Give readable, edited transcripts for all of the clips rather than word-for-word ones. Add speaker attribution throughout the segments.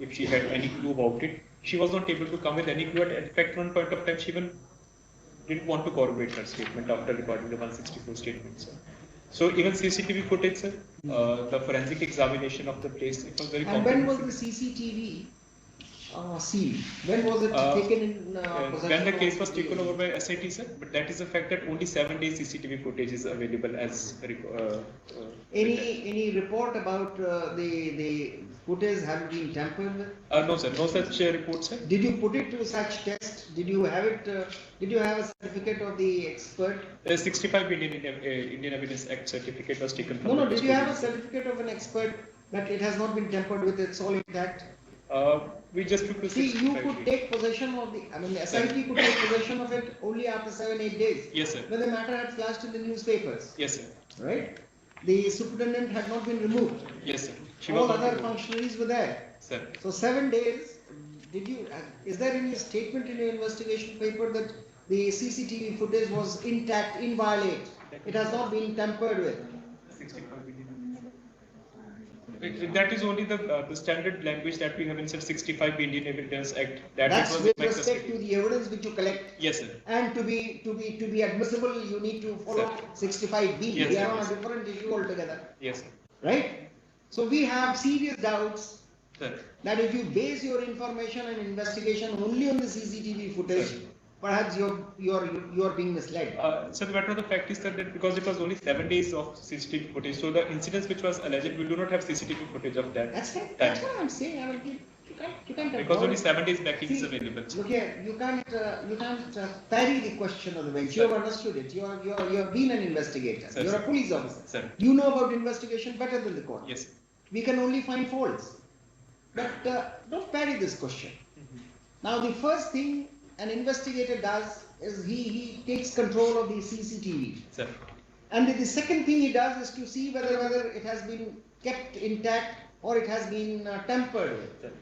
Speaker 1: if she had any clue about it. She was not able to come with any clue. In fact, one point of time, she even didn't want to corroborate her statement after recording the 164 statement, sir. So even CCTV footage, sir, the forensic examination of the place, it was very
Speaker 2: comprehensive.
Speaker 1: comprehensive.
Speaker 2: And when was the CCTV sealed? When was it taken in possession?
Speaker 1: When the case was taken over by SIT, sir, but that is the fact that only 7 days CCTV footage is available as
Speaker 2: any report about the footage having been tampered with?
Speaker 1: No, sir, no such report, sir.
Speaker 2: Did you put it to such test? Did you have it? Did you have a certificate of the expert?
Speaker 1: 65 Indian Evidence Act certificate was taken from.
Speaker 2: No, did you have a certificate of an expert that it has not been tampered with? It's all intact.
Speaker 1: We just took the.
Speaker 2: See, you could take possession of the. I mean, the SIT could take possession of it only after 7-8 days.
Speaker 1: Yes, sir.
Speaker 2: When the matter had flashed in the newspapers.
Speaker 1: Yes, sir.
Speaker 2: Right. The superintendent had not been removed.
Speaker 1: Yes, sir.
Speaker 2: All other functionaries were there.
Speaker 1: Sir.
Speaker 2: So 7 days. Did you? Is there any statement in your investigation paper that the CCTV footage was intact, inviolate? It has not been tampered with.
Speaker 1: 65 billion. That is only the standard language that we have in 65 Indian Evidence Act.
Speaker 2: That's with respect to the evidence which you collect.
Speaker 1: Yes, sir.
Speaker 2: And to be admissible, you need to follow 65B.
Speaker 1: Yes,
Speaker 2: we are on a different issue altogether.
Speaker 1: Yes, sir.
Speaker 2: Right? So we have serious doubts.
Speaker 1: Sir.
Speaker 2: That if you base your information and investigation only on the CCTV footage, sir, perhaps you're being misled.
Speaker 1: So the matter of the fact is that because it was only 7 days of CCTV footage, so the incidents which was alleged, we do not have CCTV footage of that.
Speaker 2: That's right. That's what I'm saying. I mean, you can't
Speaker 1: because only 7 days backing is available.
Speaker 2: Look here, you can't parry the question of the bench. You have understood it. You have been an investigator.
Speaker 1: Sir,
Speaker 2: you're a police officer.
Speaker 1: Sir.
Speaker 2: You know about investigation better than the court.
Speaker 1: Yes.
Speaker 2: We can only find faults. But don't parry this question. Now the first thing an investigator does is he takes control of the CCTV.
Speaker 1: Sir.
Speaker 2: And the second thing he does is to see whether it has been kept intact or it has been tampered with.
Speaker 1: Sir.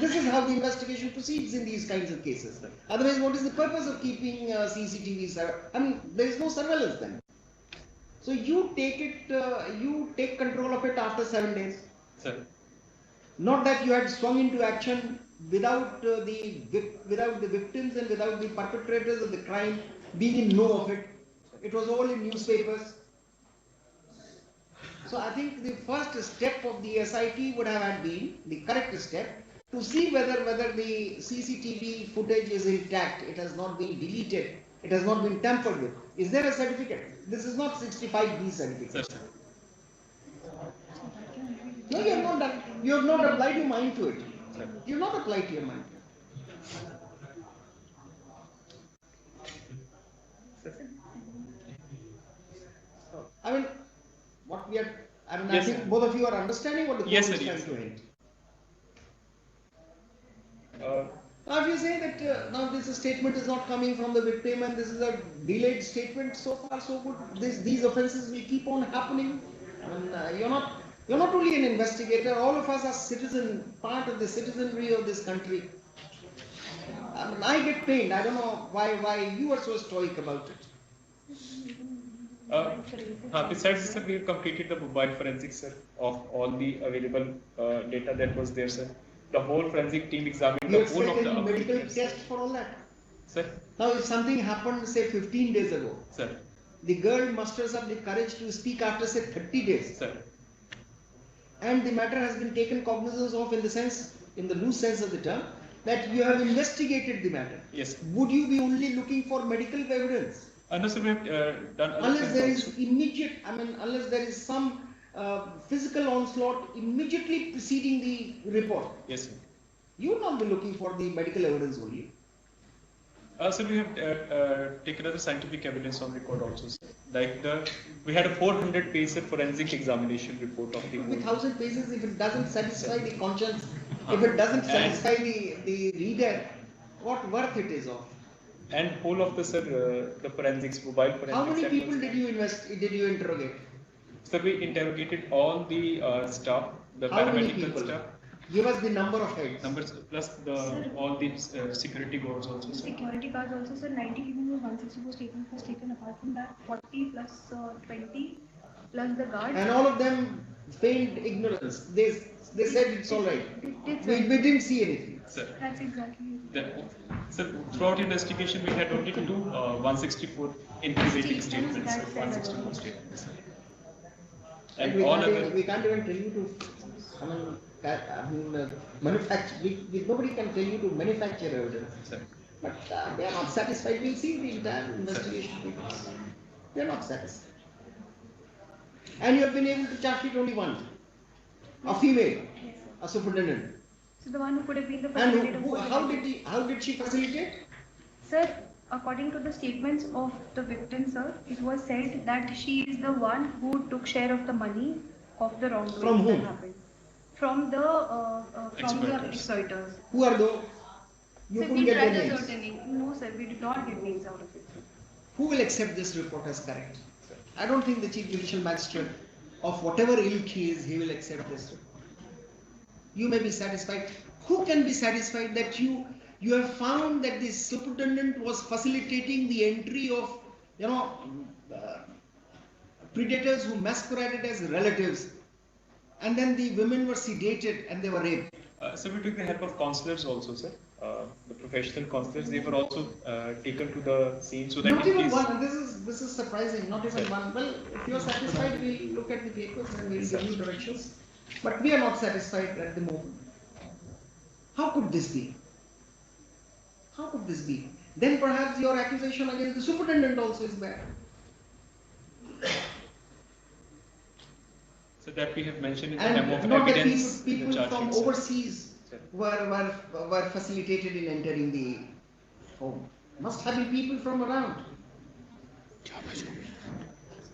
Speaker 2: This is how the investigation proceeds in these kinds of cases.
Speaker 1: Sir.
Speaker 2: Otherwise, what is the purpose of keeping CCTVs? I mean, there is no surveillance then. So you take control of it after 7 days.
Speaker 1: Sir.
Speaker 2: Not that you had swung into action without the victims and without the perpetrators of the crime being in know of it. It was all in newspapers. So I think the first step of the SIT would have been the correct step to see whether the CCTV footage is intact. It has not been deleted. It has not been tampered with. Is there a certificate? This is not 65B certificate.
Speaker 1: Sir.
Speaker 2: No, you have not done. You have not applied your mind to it.
Speaker 1: Sir.
Speaker 2: You have not applied to your mind. I mean, what we are. I mean,
Speaker 1: yes,
Speaker 2: I think
Speaker 1: sir.
Speaker 2: both of you are understanding what the
Speaker 1: yes,
Speaker 2: court
Speaker 1: sir,
Speaker 2: is trying to hint. Now, if you say that now this statement is not coming from the victim and this is a delayed statement, so far so good. These offences will keep on happening. I mean, you're not only an investigator. All of us are part of the citizenry of this country. I mean, I get pained. I don't know why you are so stoic about it.
Speaker 1: Besides this, sir, we have completed the mobile forensics, sir, of all the available data that was there, sir. The whole forensic team examined
Speaker 2: You
Speaker 1: the whole of the
Speaker 2: medical test for all that.
Speaker 1: Sir.
Speaker 2: Now, if something happened, say 15 days ago,
Speaker 1: sir,
Speaker 2: the girl musters up the courage to speak after say 30 days.
Speaker 1: Sir.
Speaker 2: And the matter has been taken cognizance of in the loose sense of the term, that you have investigated the matter.
Speaker 1: Yes.
Speaker 2: Would you be only looking for medical evidence?
Speaker 1: No, sir, we have done
Speaker 2: unless there is immediate, unless there is some physical onslaught immediately preceding the report.
Speaker 1: Yes, sir.
Speaker 2: You will not be looking for the medical evidence only.
Speaker 1: So we have taken other scientific evidence on record also, sir. Like we had a 400-page forensic examination report of the whole.
Speaker 2: With 1,000 pages, if it doesn't satisfy the conscience, if it doesn't satisfy the reader, what worth it is of?
Speaker 1: And whole of the forensics, mobile forensics.
Speaker 2: How many people did you interrogate?
Speaker 1: Sir, we interrogated all the staff, the paramedical staff.
Speaker 2: Give us the number of heads.
Speaker 1: Numbers plus all the security guards also. Sir.
Speaker 3: Security guards also, sir. 90 people, 164 statements was taken. Apart from that, 40 plus 20 plus the guards.
Speaker 2: And all of them feigned ignorance. They said it's all right. We didn't see anything.
Speaker 1: Sir,
Speaker 3: That's exactly it.
Speaker 1: sir, throughout investigation, we had only two 164 incriminating statements,
Speaker 3: That's
Speaker 1: 164 statements. Sir.
Speaker 2: And
Speaker 1: And all other.
Speaker 2: we can't even tell you to, manufacture. Nobody can tell you to manufacture evidence.
Speaker 1: Sir.
Speaker 2: But they are not satisfied. We'll see the entire investigation papers. They are not satisfied. And you have been able to charge sheet only one, a female,
Speaker 3: Yes, sir.
Speaker 2: a superintendent.
Speaker 3: So the one who could have been the
Speaker 2: And
Speaker 3: facilitator.
Speaker 2: how did she facilitate?
Speaker 3: Sir, according to the statements of the victim, sir, it was said that she is the one who took share of the money of the wrongdoing
Speaker 2: From whom?
Speaker 3: that happened. From the exploiters.
Speaker 2: Who are those? You
Speaker 3: Sir,
Speaker 2: couldn't
Speaker 3: we
Speaker 2: get
Speaker 3: tried
Speaker 2: their names.
Speaker 3: ascertaining. No, sir, we did not get names out of it.
Speaker 2: Who will accept this report as correct? I don't think the Chief Judicial Magistrate, of whatever ilk he is, he will accept this report. You may be satisfied. Who can be satisfied that you have found that the superintendent was facilitating the entry of, predators who masqueraded as relatives, and then the women were sedated and they were raped?
Speaker 1: So we took the help of counselors also, sir. The professional counselors, they were also taken to the scene so that
Speaker 2: Not
Speaker 1: in
Speaker 2: even
Speaker 1: case-
Speaker 2: one. This is surprising. Not even one. Well, if you are satisfied, we'll look at the papers and we'll give you directions. But we are not satisfied at the moment. How could this be? How could this be? Then perhaps your accusation against the superintendent also is bad.
Speaker 1: So that we have mentioned in the
Speaker 2: And
Speaker 1: memo of
Speaker 2: not that
Speaker 1: evidence in
Speaker 2: people
Speaker 1: the charge
Speaker 2: from
Speaker 1: sheet, sir.
Speaker 2: overseas were facilitated in entering the home. Must have been people from around.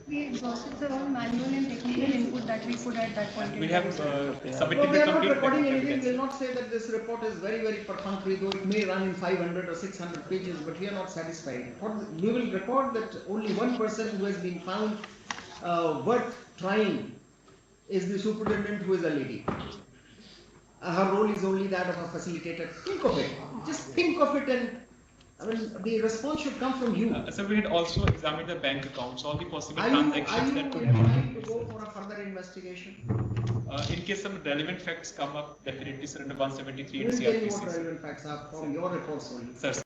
Speaker 3: We exhausted the all manual and technical input that we could at that point.
Speaker 1: We
Speaker 3: in
Speaker 1: have
Speaker 3: time, sir.
Speaker 1: submitted
Speaker 2: No, we
Speaker 1: the
Speaker 2: are not
Speaker 1: complete
Speaker 2: recording
Speaker 1: memo of
Speaker 2: anything. We will
Speaker 1: evidence.
Speaker 2: not say that this report is very, very perfunctory, though it may run in 500 or 600 pages, but we are not satisfied. We will record that only one person who has been found worth trying is the superintendent, who is a lady. Her role is only that of a facilitator. Think of it. Just think of it, and the response should come from you.
Speaker 1: So we had also examined the bank accounts, all the possible
Speaker 2: Are
Speaker 1: transactions
Speaker 2: you
Speaker 1: that could happen.
Speaker 2: inclined to go for a further investigation?
Speaker 1: In case some relevant facts come up, definitely, sir, under 173
Speaker 2: We
Speaker 1: and
Speaker 2: will tell you what
Speaker 1: CRPC.
Speaker 2: relevant facts are from your reports only.
Speaker 1: Sir,